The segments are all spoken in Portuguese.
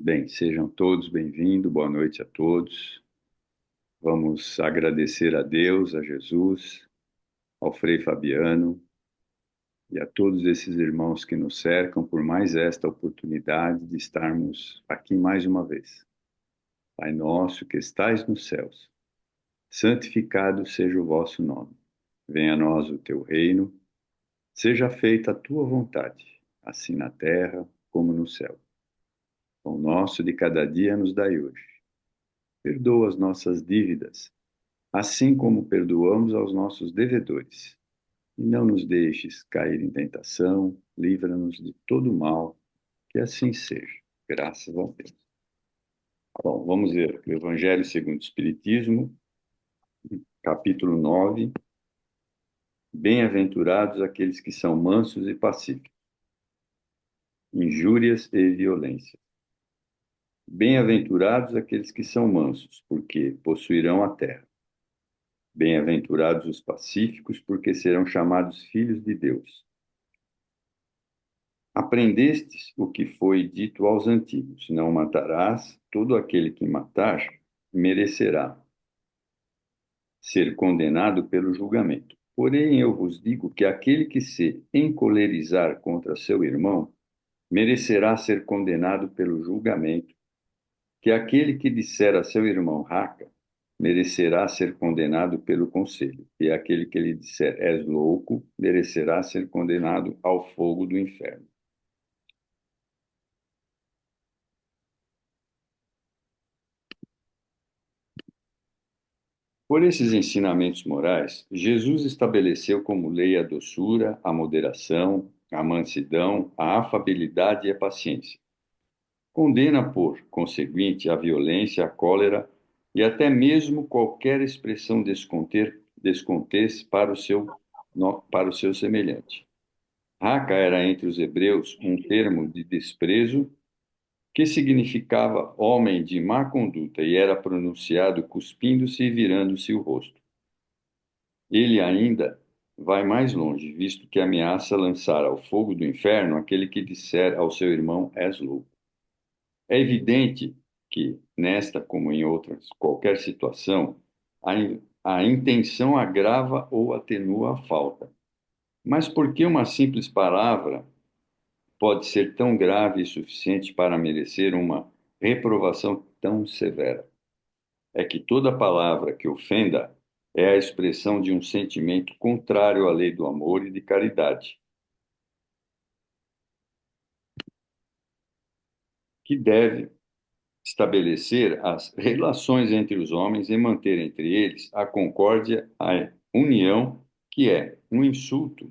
Bem, sejam todos bem-vindos, boa noite a todos. Vamos agradecer a Deus, a Jesus, ao Frei Fabiano e a todos esses irmãos que nos cercam por mais esta oportunidade de estarmos aqui mais uma vez. Pai nosso que estais nos céus, santificado seja o vosso nome. Venha a nós o teu reino, seja feita a tua vontade, assim na terra como no céu. O nosso de cada dia nos dai hoje. Perdoa as nossas dívidas, assim como perdoamos aos nossos devedores. E não nos deixes cair em tentação, livra-nos de todo mal, que assim seja. Graças a Deus. Bom, vamos ver o Evangelho segundo o Espiritismo, capítulo 9. Bem-aventurados aqueles que são mansos e pacíficos, injúrias e violência. Bem-aventurados aqueles que são mansos, porque possuirão a terra. Bem-aventurados os pacíficos, porque serão chamados filhos de Deus. Aprendestes o que foi dito aos antigos: não matarás, todo aquele que matar merecerá ser condenado pelo julgamento. Porém, eu vos digo que aquele que se encolerizar contra seu irmão merecerá ser condenado pelo julgamento, que aquele que disser a seu irmão raca merecerá ser condenado pelo conselho, e aquele que lhe disser és louco merecerá ser condenado ao fogo do inferno. Por esses ensinamentos morais, Jesus estabeleceu como lei a doçura, a moderação, a mansidão, a afabilidade e a paciência. Condena, por conseguinte, a violência, a cólera e até mesmo qualquer expressão descontez para o seu semelhante. Raca era entre os hebreus um termo de desprezo que significava homem de má conduta e era pronunciado cuspindo-se e virando-se o rosto. Ele ainda vai mais longe, visto que ameaça lançar ao fogo do inferno aquele que disser ao seu irmão és louco. É evidente que, nesta como em outras, qualquer situação, a intenção agrava ou atenua a falta. Mas por que uma simples palavra pode ser tão grave e suficiente para merecer uma reprovação tão severa? É que toda palavra que ofenda é a expressão de um sentimento contrário à lei do amor e de caridade, que deve estabelecer as relações entre os homens e manter entre eles a concórdia, a união, que é um insulto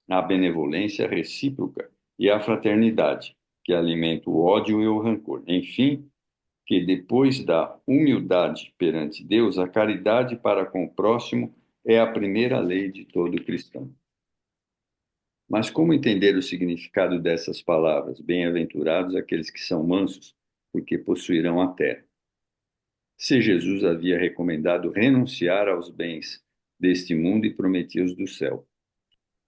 à benevolência recíproca e à fraternidade, que alimenta o ódio e o rancor. Enfim, que depois da humildade perante Deus, a caridade para com o próximo é a primeira lei de todo cristão. Mas como entender o significado dessas palavras? Bem-aventurados aqueles que são mansos, porque possuirão a terra. Se Jesus havia recomendado renunciar aos bens deste mundo e prometia os do céu.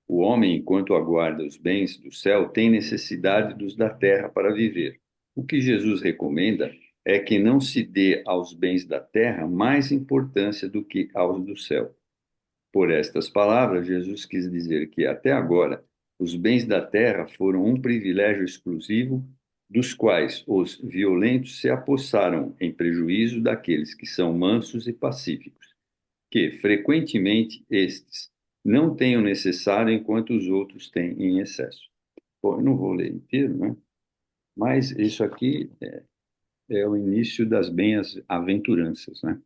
O homem, enquanto aguarda os bens do céu, tem necessidade dos da terra para viver. O que Jesus recomenda é que não se dê aos bens da terra mais importância do que aos do céu. Por estas palavras, Jesus quis dizer que, até agora, os bens da terra foram um privilégio exclusivo dos quais os violentos se apossaram em prejuízo daqueles que são mansos e pacíficos, que, frequentemente, estes não têm o necessário enquanto os outros têm em excesso. Bom, eu não vou ler inteiro, né? Mas isso aqui é o início das bem-aventuranças, né?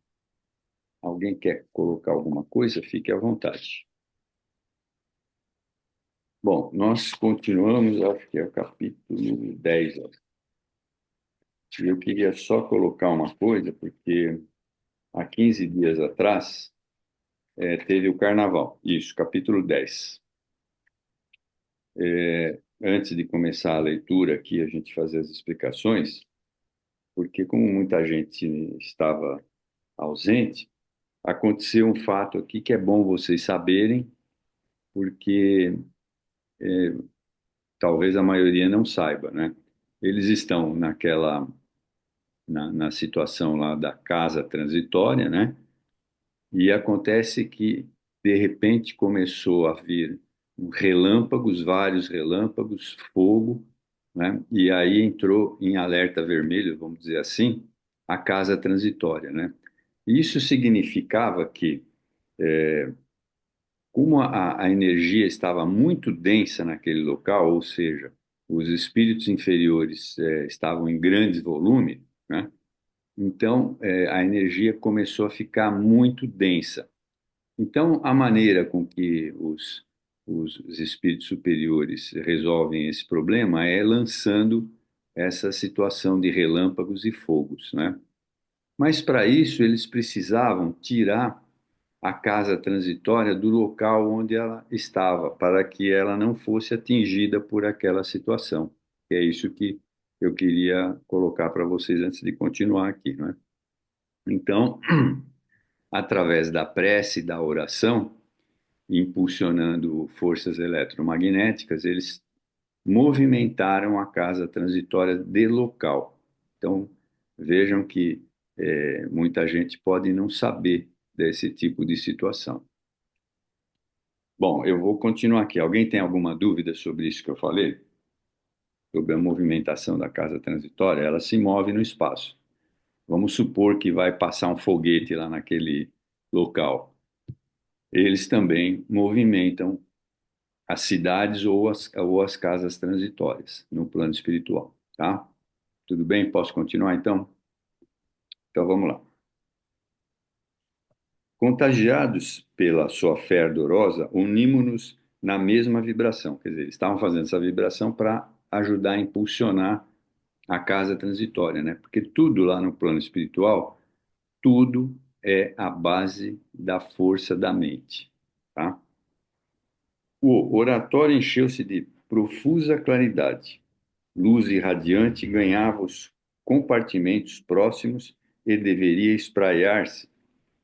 Alguém quer colocar alguma coisa? Fique à vontade. Bom, nós continuamos, acho que é o capítulo 10. Ó. E eu queria só colocar uma coisa, porque há 15 dias atrás teve o Carnaval. Isso, capítulo 10. Antes de começar a leitura aqui, a gente fazer as explicações, porque como muita gente estava ausente, aconteceu um fato aqui que é bom vocês saberem, porque talvez a maioria não saiba, né? eles estão na situação lá da casa transitória, né? E acontece que, de repente, começou a vir relâmpagos, vários relâmpagos, fogo, né? E aí entrou em alerta vermelho, vamos dizer assim, a casa transitória, né? Isso significava que, como a energia estava muito densa naquele local, ou seja, os espíritos inferiores estavam em grande volume, né? Então, a energia começou a ficar muito densa. Então, a maneira com que os espíritos superiores resolvem esse problema é lançando essa situação de relâmpagos e fogos, né? Mas para isso eles precisavam tirar a casa transitória do local onde ela estava, para que ela não fosse atingida por aquela situação. E é isso que eu queria colocar para vocês antes de continuar aqui, né? Então, através da prece e da oração, impulsionando forças eletromagnéticas, eles movimentaram a casa transitória de local. Então, vejam que muita gente pode não saber desse tipo de situação. Bom, eu vou continuar aqui. Alguém tem alguma dúvida sobre isso que eu falei? Sobre a movimentação da casa transitória? Ela se move no espaço. Vamos supor que vai passar um foguete lá naquele local. Eles também movimentam as cidades ou as casas transitórias no plano espiritual, tá? Tudo bem? Posso continuar então? Então vamos lá. Contagiados pela sua fé ardorosa, unimos-nos na mesma vibração. Quer dizer, eles estavam fazendo essa vibração para ajudar a impulsionar a casa transitória, né? Porque tudo lá no plano espiritual, tudo é a base da força da mente, tá? O oratório encheu-se de profusa claridade. Luz irradiante ganhava os compartimentos próximos e deveria espraiar-se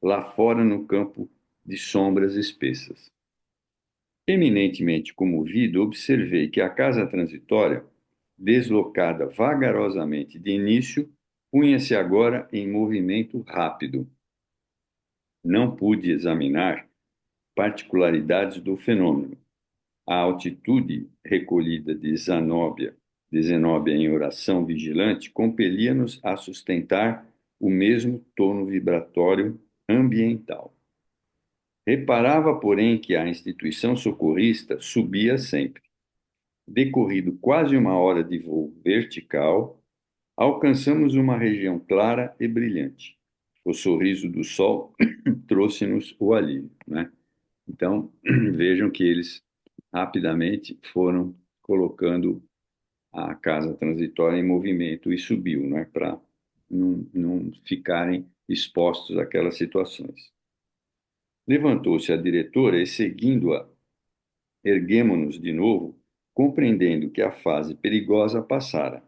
lá fora no campo de sombras espessas. Eminentemente comovido, observei que a casa transitória, deslocada vagarosamente de início, punha-se agora em movimento rápido. Não pude examinar particularidades do fenômeno. A altitude recolhida de Zenóbia em oração vigilante, compelia-nos a sustentar o mesmo tono vibratório ambiental. Reparava, porém, que a instituição socorrista subia sempre. Decorrido quase uma hora de voo vertical, alcançamos uma região clara e brilhante. O sorriso do sol trouxe-nos o alívio, né? Então, vejam que eles rapidamente foram colocando a casa transitória em movimento e subiu, né, para não ficarem expostos àquelas situações. Levantou-se a diretora e, seguindo-a, erguemo-nos de novo, compreendendo que a fase perigosa passara.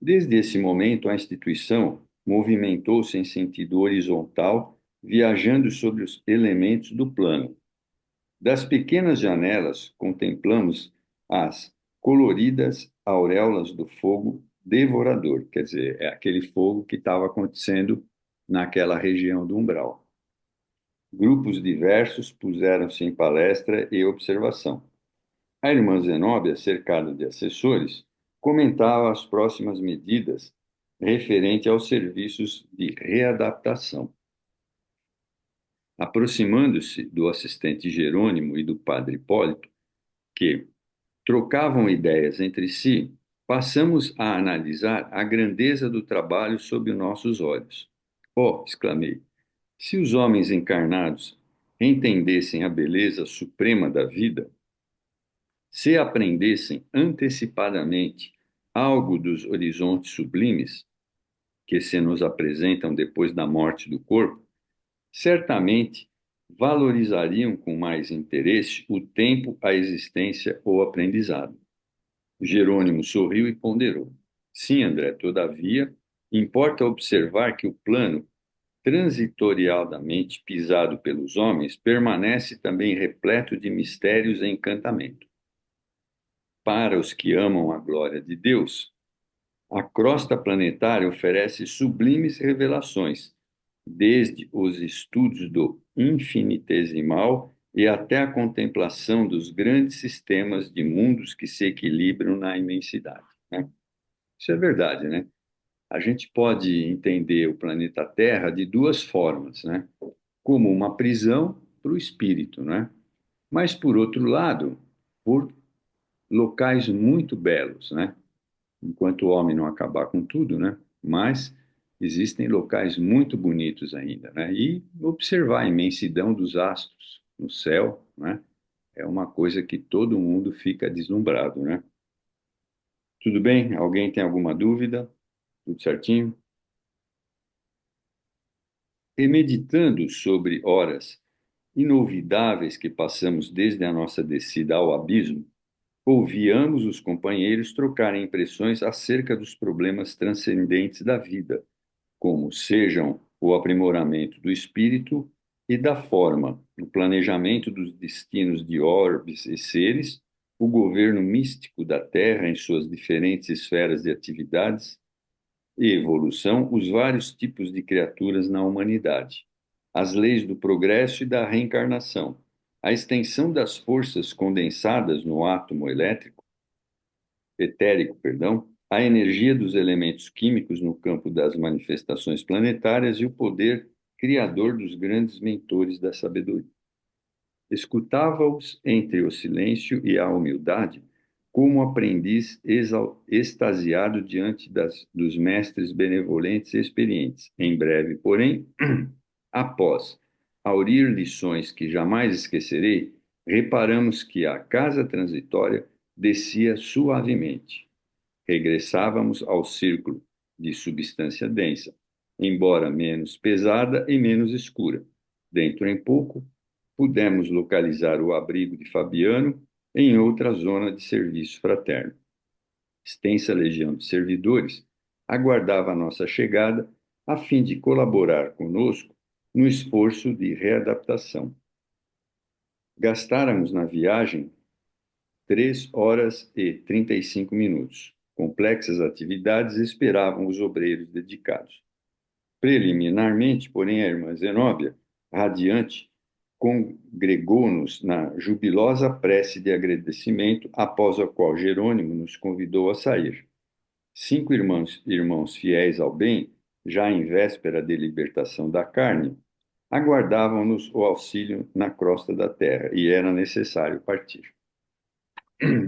Desde esse momento, a instituição movimentou-se em sentido horizontal, viajando sobre os elementos do plano. Das pequenas janelas, contemplamos as coloridas auréolas do fogo devorador, quer dizer, é aquele fogo que estava acontecendo naquela região do umbral. Grupos diversos puseram-se em palestra e observação. A irmã Zenóbia, cercada de assessores, comentava as próximas medidas referente aos serviços de readaptação. Aproximando-se do assistente Jerônimo e do padre Hipólito, que trocavam ideias entre si, passamos a analisar a grandeza do trabalho sob nossos olhos. Oh, exclamei, se os homens encarnados entendessem a beleza suprema da vida, se aprendessem antecipadamente algo dos horizontes sublimes que se nos apresentam depois da morte do corpo, certamente valorizariam com mais interesse o tempo, a existência ou o aprendizado. Jerônimo sorriu e ponderou. Sim, André, todavia, importa observar que o plano transitorialmente pisado pelos homens permanece também repleto de mistérios e encantamento. Para os que amam a glória de Deus, A crosta planetária oferece sublimes revelações, desde os estudos do infinitesimal e até a contemplação dos grandes sistemas de mundos que se equilibram na imensidade, né? Isso é verdade, né? A gente pode entender o planeta Terra de duas formas, né? Como uma prisão para o espírito, né? Mas, por outro lado, por locais muito belos, né? Enquanto o homem não acabar com tudo, né? Mas existem locais muito bonitos ainda, né? E observar a imensidão dos astros no céu, né? É uma coisa que todo mundo fica deslumbrado, né? Tudo bem? Alguém tem alguma dúvida? Tudo certinho? E meditando sobre horas inolvidáveis que passamos desde a nossa descida ao abismo, ouvíamos os companheiros trocarem impressões acerca dos problemas transcendentes da vida, como sejam o aprimoramento do espírito e da forma, o planejamento dos destinos de orbes e seres, o governo místico da Terra em suas diferentes esferas de atividades e evolução, os vários tipos de criaturas na humanidade, as leis do progresso e da reencarnação, a extensão das forças condensadas no átomo elétrico, etérico, perdão, a energia dos elementos químicos no campo das manifestações planetárias e o poder criador dos grandes mentores da sabedoria. Escutava-os entre o silêncio e a humildade, como aprendiz extasiado diante dos mestres benevolentes e experientes. Em breve, porém, após aurir lições que jamais esquecerei, reparamos que a casa transitória descia suavemente. Regressávamos ao círculo de substância densa, embora menos pesada e menos escura. Dentro em pouco, pudemos localizar o abrigo de Fabiano em outra zona de serviço fraterno. Extensa legião de servidores aguardava a nossa chegada a fim de colaborar conosco no esforço de readaptação. Gastáramos na viagem 3 horas e 35 minutos. Complexas atividades esperavam os obreiros dedicados. Preliminarmente, porém, a irmã Zenóbia, radiante, congregou-nos na jubilosa prece de agradecimento, após a qual Jerônimo nos convidou a sair. 5 irmãos fiéis ao bem, já em véspera de libertação da carne, aguardavam-nos o auxílio na crosta da terra, e era necessário partir.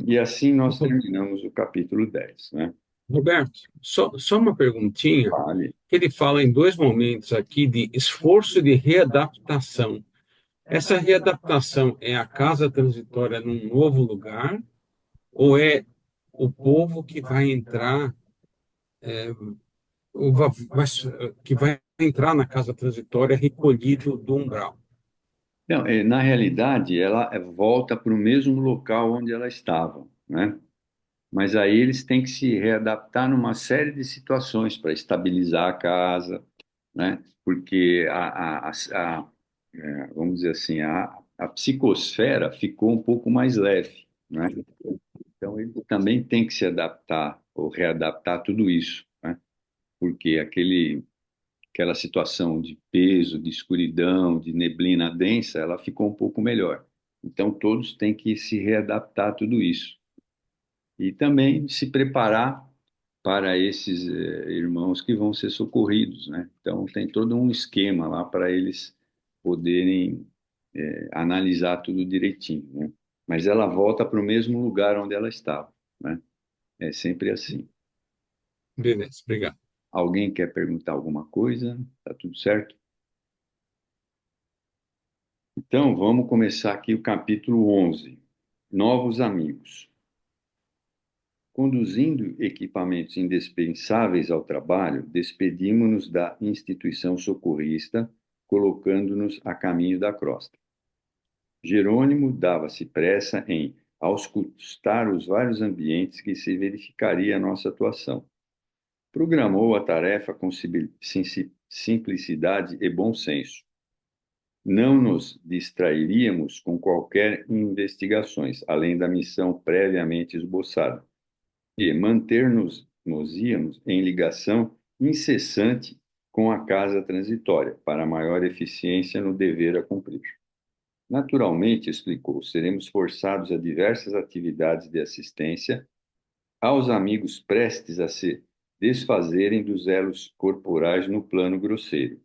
E assim nós terminamos o capítulo 10, né? Roberto, só uma perguntinha, Vale. que ele fala em dois momentos aqui de esforço de readaptação. Essa readaptação é a casa transitória num novo lugar ou é o povo que vai entrar, que vai entrar na casa transitória recolhido do umbral? Não, na realidade, ela volta para o mesmo local onde ela estava, né? Mas aí eles têm que se readaptar numa série de situações para estabilizar a casa, né? Porque vamos dizer assim, a psicosfera ficou um pouco mais leve, né? Então ele também tem que se adaptar ou readaptar tudo isso, né? Porque aquela situação de peso, de escuridão, de neblina densa, ela ficou um pouco melhor. Então todos têm que se readaptar a tudo isso e também se preparar para esses irmãos que vão ser socorridos, né? Então tem todo um esquema lá para eles poderem analisar tudo direitinho, né? Mas ela volta para o mesmo lugar onde ela estava, né? É sempre assim. Beleza, obrigado. Alguém quer perguntar alguma coisa? Tá tudo certo? Então vamos começar aqui o capítulo 11. Novos amigos. Conduzindo equipamentos indispensáveis ao trabalho, despedimos-nos da instituição socorrista, colocando-nos a caminho da crosta. Jerônimo dava-se pressa em auscultar os vários ambientes que se verificaria a nossa atuação. Programou a tarefa com simplicidade e bom senso. Não nos distrairíamos com qualquer investigações, além da missão previamente esboçada e íamos em ligação incessante com a casa transitória, para maior eficiência no dever a cumprir. Naturalmente, explicou, seremos forçados a diversas atividades de assistência aos amigos prestes a se desfazerem dos elos corporais no plano grosseiro.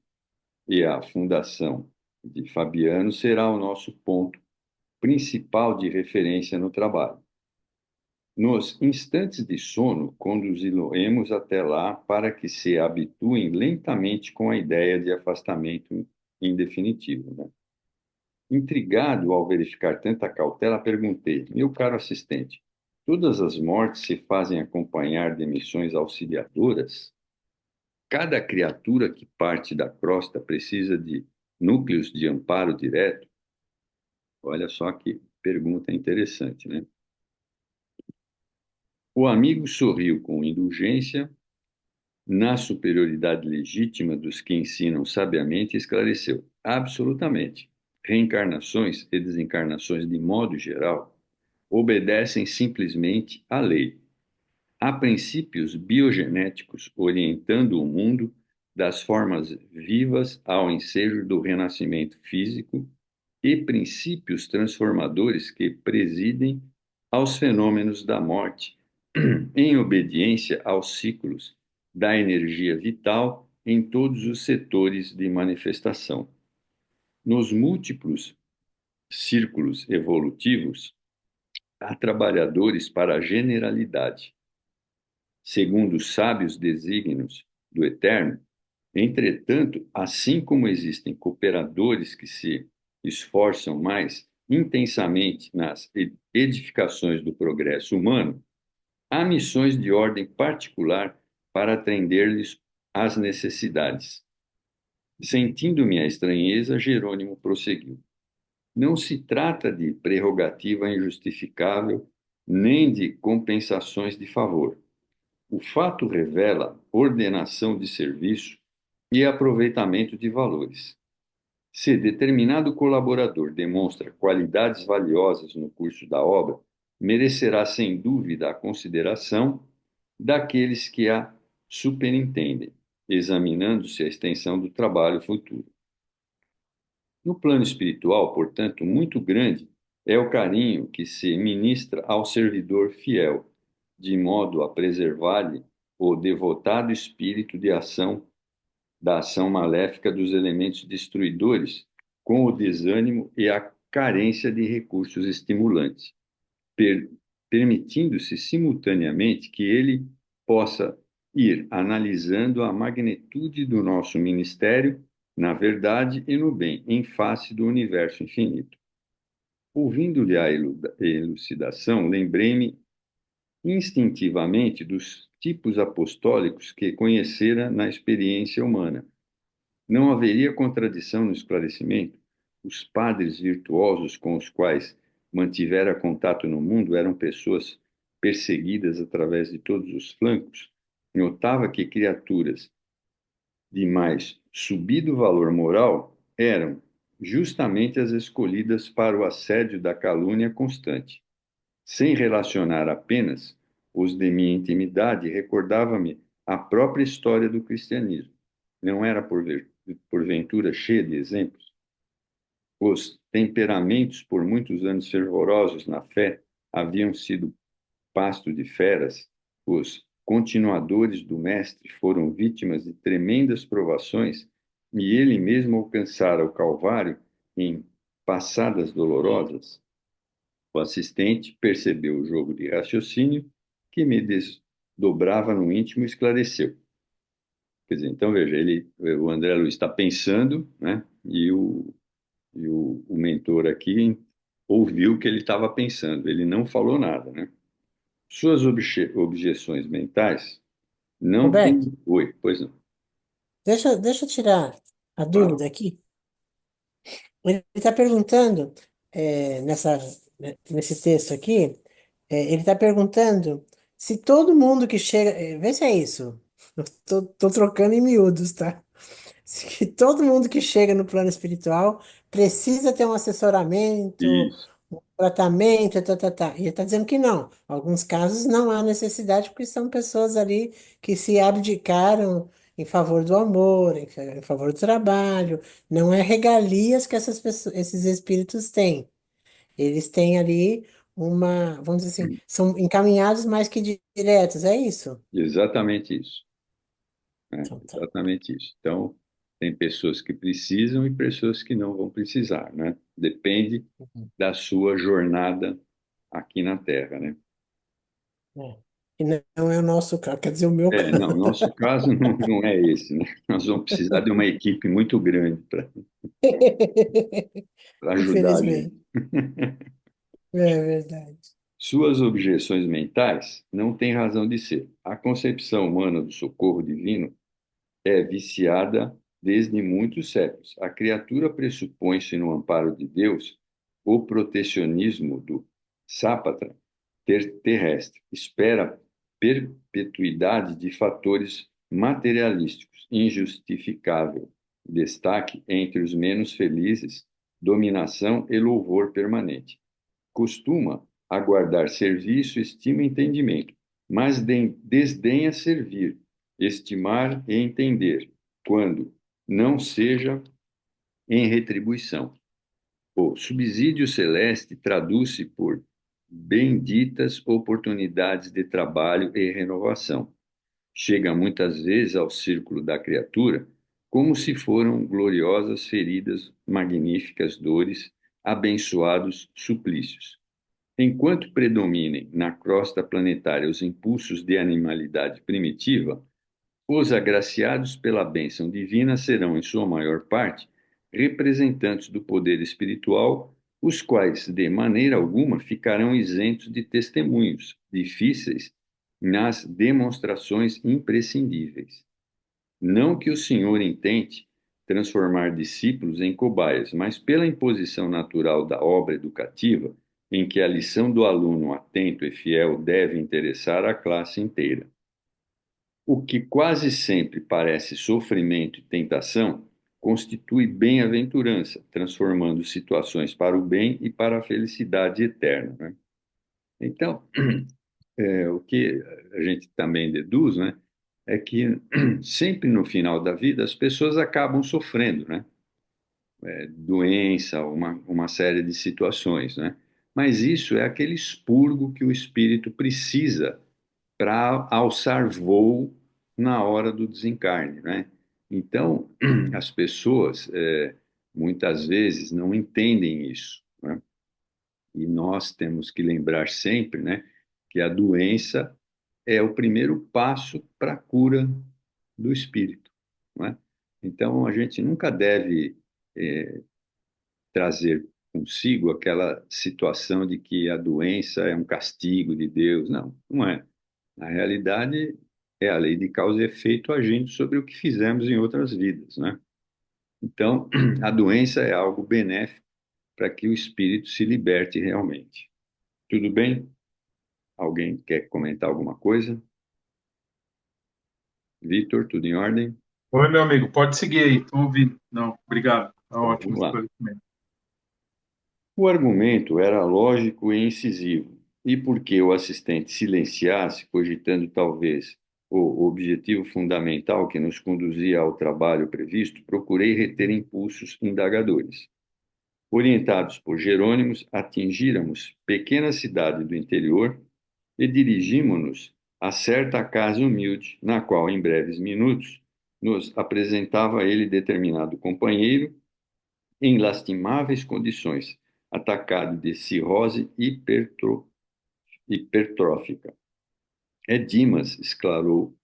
E a fundação de Fabiano será o nosso ponto principal de referência no trabalho. Nos instantes de sono, conduzi-lo-emos até lá para que se habituem lentamente com a ideia de afastamento em definitivo, né? Intrigado ao verificar tanta cautela, perguntei: meu caro assistente, todas as mortes se fazem acompanhar de missões auxiliadoras? Cada criatura que parte da crosta precisa de núcleos de amparo direto? Olha só que pergunta interessante, né? O amigo sorriu com indulgência, na superioridade legítima dos que ensinam sabiamente, e esclareceu: absolutamente. Reencarnações e desencarnações, de modo geral, obedecem simplesmente à lei. Há princípios biogenéticos orientando o mundo das formas vivas ao ensejo do renascimento físico e princípios transformadores que presidem aos fenômenos da morte, em obediência aos ciclos da energia vital em todos os setores de manifestação. Nos múltiplos círculos evolutivos, há trabalhadores para a generalidade, segundo os sábios desígnios do Eterno. Entretanto, assim como existem cooperadores que se esforçam mais intensamente nas edificações do progresso humano, há missões de ordem particular para atender-lhes às necessidades. Sentindo minha estranheza, Jerônimo prosseguiu: não se trata de prerrogativa injustificável nem de compensações de favor. O fato revela ordenação de serviço e aproveitamento de valores. Se determinado colaborador demonstra qualidades valiosas no curso da obra, merecerá sem dúvida a consideração daqueles que a superintendem, examinando-se a extensão do trabalho futuro. No plano espiritual, portanto, muito grande é o carinho que se ministra ao servidor fiel, de modo a preservar-lhe o devotado espírito de ação, da ação maléfica dos elementos destruidores, com o desânimo e a carência de recursos estimulantes, per permitindo-se simultaneamente que ele possa ir analisando a magnitude do nosso ministério na verdade e no bem, em face do universo infinito. Ouvindo-lhe a elucidação, lembrei-me instintivamente dos tipos apostólicos que conhecera na experiência humana. Não haveria contradição no esclarecimento. Os padres virtuosos com os quais mantivera contato no mundo eram pessoas perseguidas através de todos os flancos. Notava que criaturas de mais subido valor moral eram justamente as escolhidas para o assédio da calúnia constante. Sem relacionar apenas os de minha intimidade, recordava-me a própria história do cristianismo. Não era porventura cheia de exemplos? Os temperamentos, por muitos anos fervorosos na fé, haviam sido pasto de feras. Os continuadores do Mestre foram vítimas de tremendas provações e ele mesmo alcançara o Calvário em passadas dolorosas. O assistente percebeu o jogo de raciocínio que me desdobrava no íntimo e esclareceu. Quer dizer, então veja, o André Luiz está pensando, né? E o mentor aqui ouviu o que ele estava pensando. Ele não falou nada, né? Suas objeções mentais não Roberto, têm. Oi, pois não. deixa eu tirar a Fala. dúvida aqui. Ele está perguntando, nesse texto aqui, ele está perguntando se todo mundo que chega. Vê se é isso. Eu tô trocando em miúdos, tá? Se que todo mundo que chega no plano espiritual precisa ter um assessoramento, Isso. tratamento, tá, tá, tá. E ele está dizendo que não. Alguns casos não há necessidade, porque são pessoas ali que se abdicaram em favor do amor, em favor do trabalho. Não é regalias que essas pessoas, esses espíritos têm. Eles têm ali uma, vamos dizer assim, são encaminhados mais que diretos, é isso? Exatamente isso, né? Então, tá. Exatamente isso. Então, tem pessoas que precisam e pessoas que não vão precisar, né? Depende Uhum. da sua jornada aqui na Terra, né? É. E não é o nosso caso, quer dizer, o meu É, não, nosso caso não é esse, né? Nós vamos precisar de uma equipe muito grande para ajudar a gente. Infelizmente, é verdade. Suas objeções mentais não têm razão de ser. A concepção humana do socorro divino é viciada desde muitos séculos. A criatura pressupõe-se no amparo de Deus o protecionismo do sápatra terrestre. Espera perpetuidade de fatores materialísticos, injustificável. Destaque entre os menos felizes, dominação e louvor permanente. Costuma aguardar serviço, estima e entendimento, mas desdenha servir, estimar e entender, quando não seja em retribuição. O subsídio celeste traduz-se por benditas oportunidades de trabalho e renovação. Chega muitas vezes ao círculo da criatura como se foram gloriosas feridas, magníficas dores, abençoados suplícios. Enquanto predominem na crosta planetária os impulsos de animalidade primitiva, os agraciados pela bênção divina serão, em sua maior parte, representantes do poder espiritual, os quais, de maneira alguma, ficarão isentos de testemunhos difíceis nas demonstrações imprescindíveis. Não que o Senhor intente transformar discípulos em cobaias, mas pela imposição natural da obra educativa, em que a lição do aluno atento e fiel deve interessar a classe inteira. O que quase sempre parece sofrimento e tentação constitui bem-aventurança, transformando situações para o bem e para a felicidade eterna, né? Então, o que a gente também deduz, né, é que sempre no final da vida as pessoas acabam sofrendo, né? Doença, uma série de situações, né? Mas isso é aquele expurgo que o espírito precisa para alçar voo na hora do desencarne, né? Então, as pessoas muitas vezes não entendem isso, né? E nós temos que lembrar sempre, né, que a doença é o primeiro passo para a cura do espírito, né? Então, a gente nunca deve trazer consigo aquela situação de que a doença é um castigo de Deus. Não, não é. Na realidade, é a lei de causa e efeito agindo sobre o que fizemos em outras vidas, né? Então, a doença é algo benéfico para que o espírito se liberte realmente. Tudo bem? Alguém quer comentar alguma coisa? Vitor, tudo em ordem? Oi, meu amigo, pode seguir aí, estou ouvindo. Não, obrigado, tá Então, ótimo vamos lá. esclarecimento. O argumento era lógico e incisivo, e porque o assistente silenciasse, cogitando talvez o objetivo fundamental que nos conduzia ao trabalho previsto, procurei reter impulsos indagadores. Orientados por Jerônimos, atingíramos pequena cidade do interior e dirigimos-nos a certa casa humilde, na qual, em breves minutos, nos apresentava ele determinado companheiro em lastimáveis condições, atacado de cirrose hipertrófica. É Dimas, exclarou,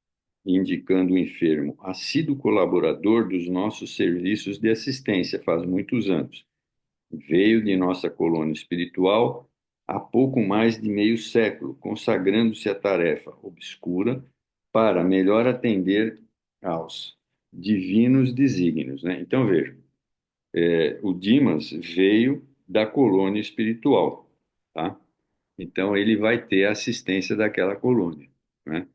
indicando o enfermo, assíduo colaborador dos nossos serviços de assistência faz muitos anos. Veio de nossa colônia espiritual há pouco mais de meio século, consagrando-se à tarefa obscura para melhor atender aos divinos desígnios, né? Então, veja, o Dimas veio da colônia espiritual, tá? Então, ele vai ter a assistência daquela colônia, né?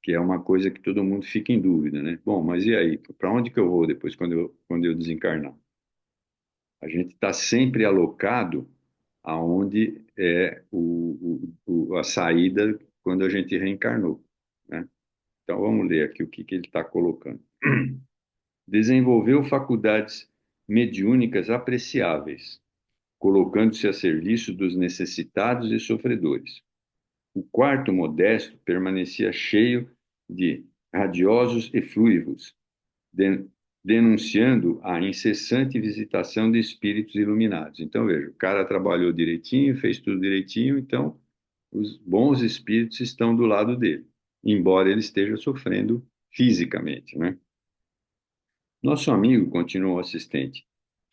Que é uma coisa que todo mundo fica em dúvida, né? Bom, mas e aí? Para onde que eu vou depois, quando eu desencarnar? A gente está sempre alocado aonde é a saída quando a gente reencarnou, né? Então vamos ler aqui o que ele está colocando. Desenvolveu faculdades mediúnicas apreciáveis, colocando-se a serviço dos necessitados e sofredores. O quarto modesto permanecia cheio de radiosos eflúvicos, denunciando a incessante visitação de espíritos iluminados. Então, veja, o cara trabalhou direitinho, fez tudo direitinho, então os bons espíritos estão do lado dele, embora ele esteja sofrendo fisicamente, né? Nosso amigo, continuou o assistente,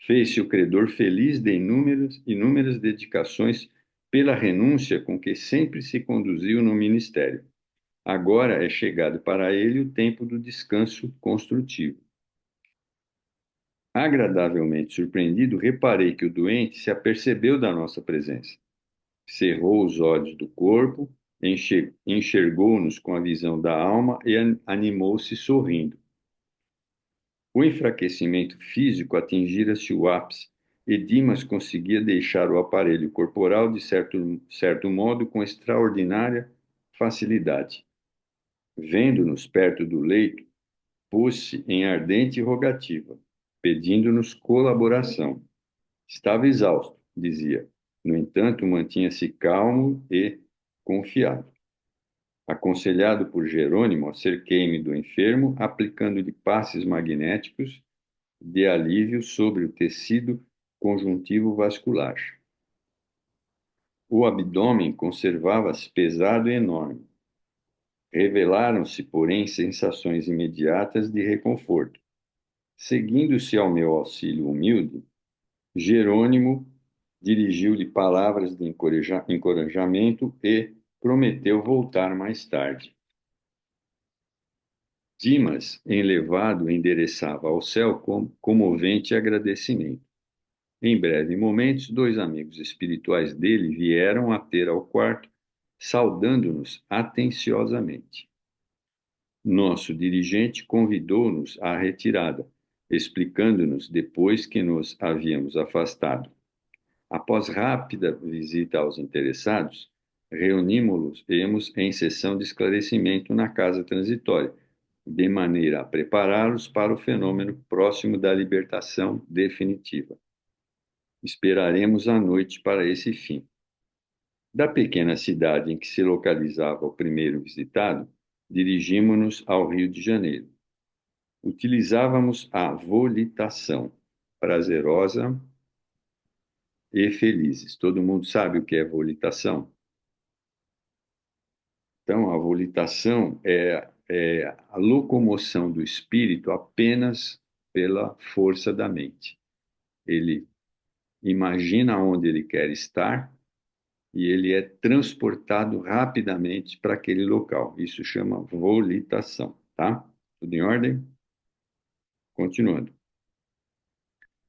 fez-se o credor feliz de inúmeras dedicações pela renúncia com que sempre se conduziu no ministério. Agora é chegado para ele o tempo do descanso construtivo. Agradavelmente surpreendido, reparei que o doente se apercebeu da nossa presença. Cerrou os olhos do corpo, enxergou-nos com a visão da alma e animou-se sorrindo. O enfraquecimento físico atingira-se o ápice, e Dimas conseguia deixar o aparelho corporal de certo modo com extraordinária facilidade. Vendo-nos perto do leito, pôs-se em ardente rogativa, pedindo-nos colaboração. Estava exausto, dizia. No entanto, mantinha-se calmo e confiado. Aconselhado por Jerônimo, acerquei-me do enfermo, aplicando-lhe passes magnéticos de alívio sobre o tecido conjuntivo vascular. O abdômen conservava-se pesado e enorme. Revelaram-se, porém, sensações imediatas de reconforto. Seguindo-se ao meu auxílio humilde, Jerônimo dirigiu-lhe palavras de encorajamento e prometeu voltar mais tarde. Dimas, enlevado, endereçava ao céu comovente agradecimento. Em breve momentos, dois amigos espirituais dele vieram a ter ao quarto, saudando-nos atenciosamente. Nosso dirigente convidou-nos à retirada, explicando-nos depois que nos havíamos afastado. Após rápida visita aos interessados, reunimos-los em sessão de esclarecimento na casa transitória, de maneira a prepará-los para o fenômeno próximo da libertação definitiva. Esperaremos a noite para esse fim. Da pequena cidade em que se localizava o primeiro visitado, dirigimos-nos ao Rio de Janeiro. Utilizávamos a volitação, prazerosa e felizes. Todo mundo sabe o que é volitação? Então, a volitação é a locomoção do espírito apenas pela força da mente. Ele imagina onde ele quer estar e ele é transportado rapidamente para aquele local. Isso chama volitação, tá? Tudo em ordem? Continuando.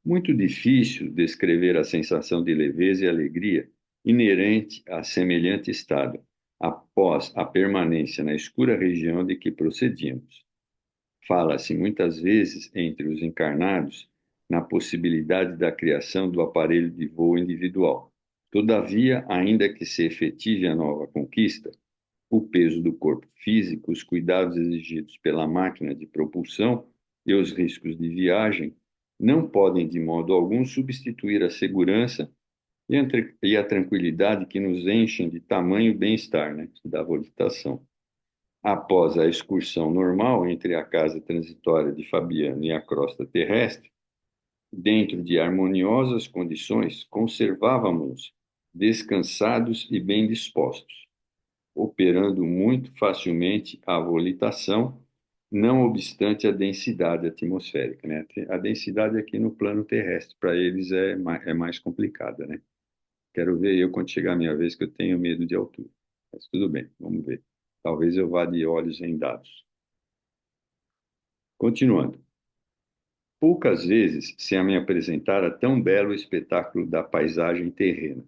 Muito difícil descrever a sensação de leveza e alegria inerente a semelhante estado, após a permanência na escura região de que procedíamos. Fala-se muitas vezes entre os encarnados na possibilidade da criação do aparelho de voo individual. Todavia, ainda que se efetive a nova conquista, o peso do corpo físico, os cuidados exigidos pela máquina de propulsão e os riscos de viagem não podem de modo algum substituir a segurança e a tranquilidade que nos enchem de tamanho bem-estar, né, da volitação. Após a excursão normal entre a casa transitória de Fabiano e a crosta terrestre, dentro de harmoniosas condições, conservávamos descansados e bem dispostos, operando muito facilmente a volitação, não obstante a densidade atmosférica, né? A densidade aqui no plano terrestre, para eles é mais complicada, né? Quero ver eu quando chegar a minha vez, que eu tenho medo de altura. Mas tudo bem, vamos ver. Talvez eu vá de olhos vendados. Continuando. Poucas vezes se me apresentara tão belo espetáculo da paisagem terrena.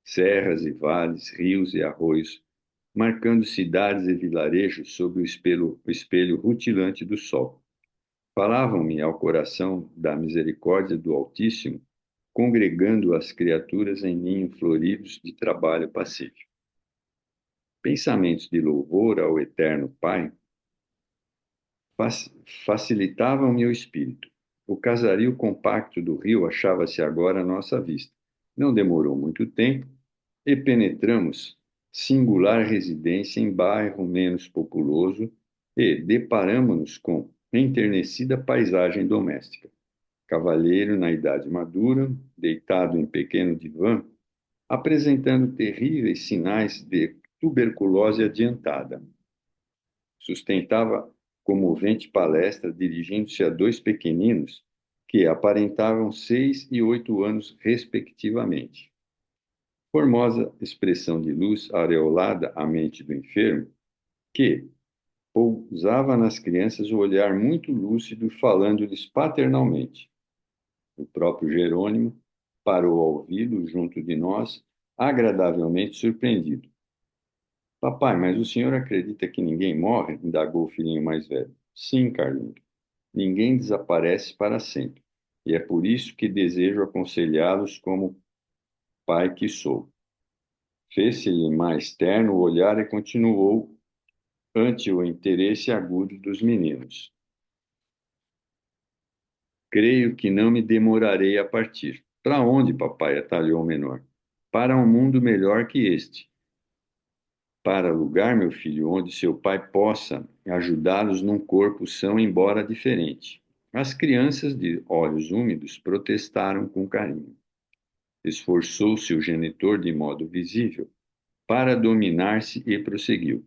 Serras e vales, rios e arroios, marcando cidades e vilarejos sob o espelho rutilante do sol. Falavam-me ao coração da misericórdia do Altíssimo congregando as criaturas em ninhos floridos de trabalho pacífico. Pensamentos de louvor ao Eterno Pai facilitavam meu espírito. O casario compacto do rio achava-se agora à nossa vista. Não demorou muito tempo e penetramos singular residência em bairro menos populoso e deparamos-nos com enternecida paisagem doméstica. Cavalheiro na idade madura, deitado em pequeno divã, apresentando terríveis sinais de tuberculose adiantada. Sustentava comovente palestra dirigindo-se a dois pequeninos que aparentavam 6 e 8 anos, respectivamente. Formosa expressão de luz aureolada à mente do enfermo, que pousava nas crianças o olhar muito lúcido, falando-lhes paternalmente. O próprio Jerônimo parou ao ouvi-lo junto de nós, agradavelmente surpreendido. Papai, mas o senhor acredita que ninguém morre? Indagou o filhinho mais velho. Sim, Carlinhos. Ninguém desaparece para sempre. E é por isso que desejo aconselhá-los como pai que sou. Fez-se-lhe mais terno o olhar e continuou ante o interesse agudo dos meninos. Creio que não me demorarei a partir. Para onde, papai? Atalhou o menor. Para um mundo melhor que este. Para lugar, meu filho, onde seu pai possa ajudá-los num corpo são, embora diferente. As crianças de olhos úmidos protestaram com carinho. Esforçou-se o genitor de modo visível para dominar-se e prosseguiu.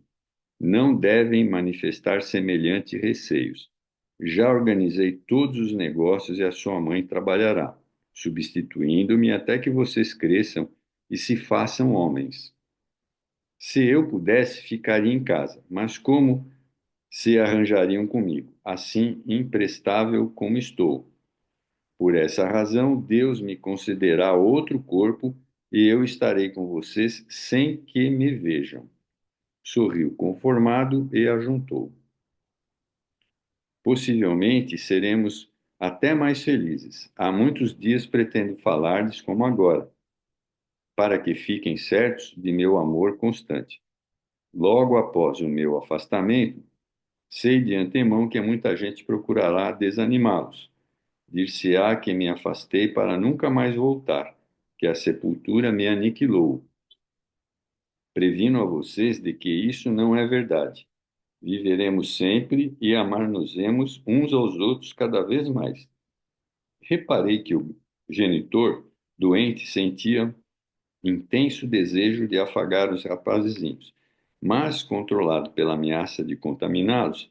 Não devem manifestar semelhantes receios. Já organizei todos os negócios e a sua mãe trabalhará, substituindo-me até que vocês cresçam e se façam homens. Se eu pudesse, ficaria em casa, mas como se arranjariam comigo, assim imprestável como estou? Por essa razão, Deus me concederá outro corpo e eu estarei com vocês sem que me vejam. Sorriu conformado e ajuntou. Possivelmente seremos até mais felizes. Há muitos dias pretendo falar-lhes como agora, para que fiquem certos de meu amor constante. Logo após o meu afastamento, sei de antemão que muita gente procurará desanimá-los. Dir-se-á que me afastei para nunca mais voltar, que a sepultura me aniquilou. Previno a vocês de que isso não é verdade. Viveremos sempre e amar-nos-emos uns aos outros cada vez mais. Reparei que o genitor doente sentia intenso desejo de afagar os rapazezinhos, mas, controlado pela ameaça de contaminá-los,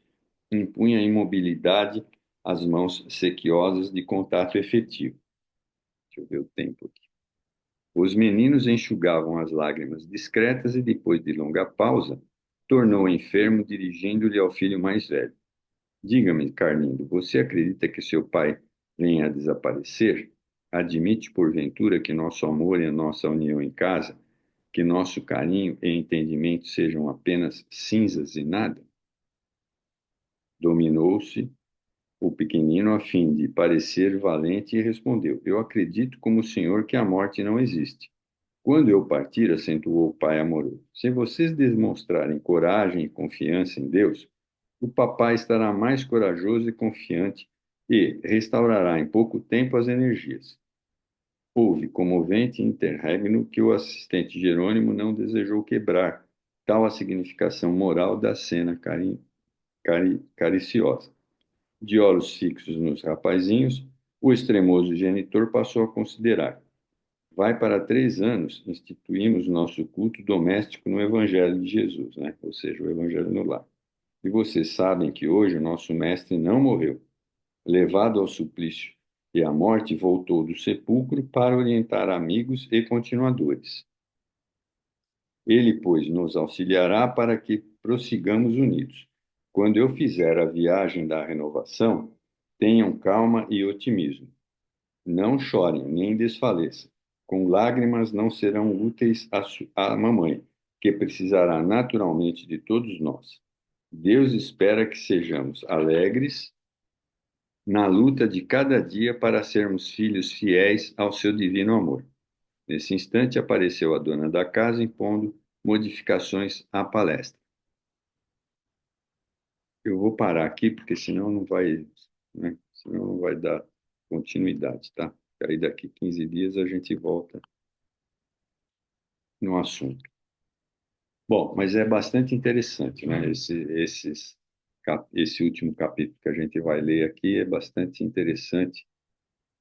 impunha imobilidade às mãos sequiosas de contato efetivo. Deixa eu ver o tempo aqui. Os meninos enxugavam as lágrimas discretas e, depois de longa pausa, tornou enfermo, dirigindo-lhe ao filho mais velho. Diga-me, Carlindo, você acredita que seu pai venha a desaparecer? Admite, porventura, que nosso amor e a nossa união em casa, que nosso carinho e entendimento sejam apenas cinzas e nada? Dominou-se o pequenino a fim de parecer valente e respondeu: Eu acredito como o senhor que a morte não existe. Quando eu partir, acentuou o pai amoroso, se vocês demonstrarem coragem e confiança em Deus, o papai estará mais corajoso e confiante e restaurará em pouco tempo as energias. Houve comovente interregno que o assistente Jerônimo não desejou quebrar tal a significação moral da cena cariciosa. De olhos fixos nos rapazinhos, o extremoso genitor passou a considerar. Vai para 3 anos, instituímos nosso culto doméstico no Evangelho de Jesus, né? Ou seja, o Evangelho no lar. E vocês sabem que hoje o nosso mestre não morreu. Levado ao suplício e à morte, voltou do sepulcro para orientar amigos e continuadores. Ele, pois, nos auxiliará para que prossigamos unidos. Quando eu fizer a viagem da renovação, tenham calma e otimismo. Não chorem, nem desfaleçam. Com lágrimas não serão úteis à mamãe, que precisará naturalmente de todos nós. Deus espera que sejamos alegres na luta de cada dia para sermos filhos fiéis ao seu divino amor. Nesse instante apareceu a dona da casa impondo modificações à palestra. Eu vou parar aqui porque senão não vai, né? Senão não vai dar continuidade, tá? Aí daqui 15 dias a gente volta no assunto. Bom, mas é bastante interessante, né? Esse último capítulo que a gente vai ler aqui é bastante interessante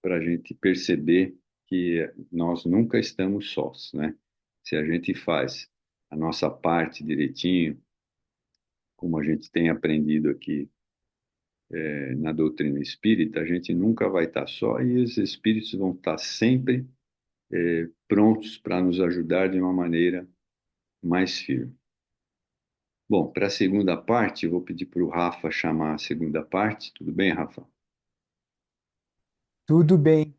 para a gente perceber que nós nunca estamos sós, né? Se a gente faz a nossa parte direitinho, como a gente tem aprendido aqui na doutrina espírita, a gente nunca vai estar só e os espíritos vão estar sempre prontos para nos ajudar de uma maneira mais firme. Bom, para a segunda parte, eu vou pedir para o Rafa chamar a segunda parte. Tudo bem, Rafa? Tudo bem.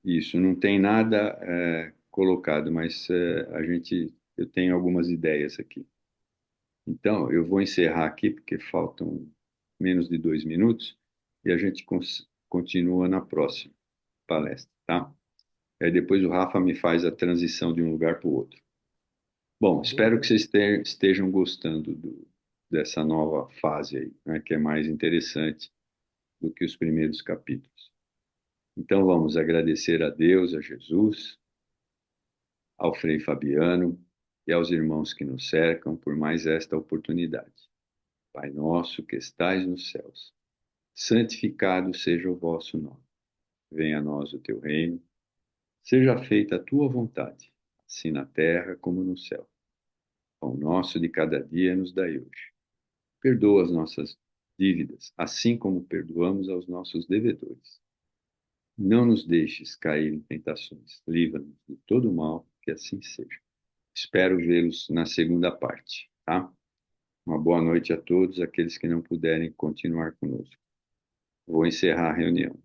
Isso, não tem nada colocado, mas eu tenho algumas ideias aqui. Então, eu vou encerrar aqui, porque faltam menos de 2 minutos, e a gente continua na próxima palestra, tá? Aí depois o Rafa me faz a transição de um lugar para o outro. Bom, espero que vocês estejam gostando dessa nova fase aí, né, que é mais interessante do que os primeiros capítulos. Então vamos agradecer a Deus, a Jesus, ao Frei Fabiano e aos irmãos que nos cercam por mais esta oportunidade. Pai nosso que estais nos céus, santificado seja o vosso nome. Venha a nós o teu reino, seja feita a tua vontade, assim na terra como no céu. Pão nosso de cada dia nos dai hoje. Perdoa as nossas dívidas, assim como perdoamos aos nossos devedores. Não nos deixes cair em tentações. Livra-nos de todo mal, que assim seja. Espero vê-los na segunda parte, tá? Uma boa noite a todos aqueles que não puderem continuar conosco. Vou encerrar a reunião.